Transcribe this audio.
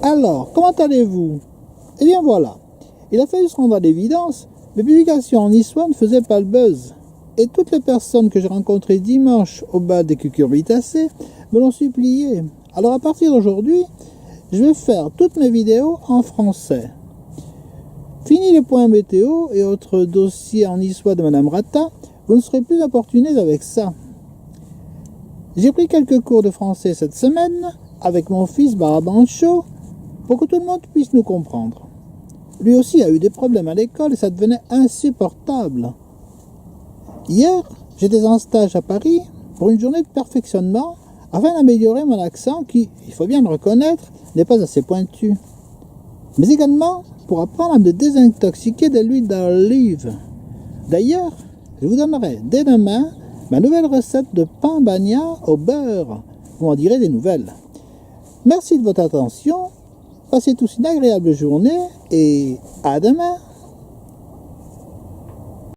Alors, comment allez-vous? Eh bien voilà, il a fallu se rendre à l'évidence, mes publications en niçois ne faisaient pas le buzz. Et toutes les personnes que j'ai rencontrées dimanche au bal des cucurbitacées me l'ont supplié. Alors à partir d'aujourd'hui, je vais faire toutes mes vidéos en français. Fini les points météo et autres dossiers en niçois de Madame Rata, vous ne serez plus importunés avec ça. J'ai pris quelques cours de français cette semaine avec mon fils Barabancho pour que tout le monde puisse nous comprendre. Lui aussi a eu des problèmes à l'école et ça devenait insupportable. Hier, j'étais en stage à Paris pour une journée de perfectionnement afin d'améliorer mon accent qui, il faut bien le reconnaître, n'est pas assez pointu. Mais également pour apprendre à me désintoxiquer de l'huile d'olive. D'ailleurs, je vous donnerai dès demain ma nouvelle recette de pain bagna au beurre. Vous en direz des nouvelles. Merci de votre attention. Passez tous une agréable journée et à demain.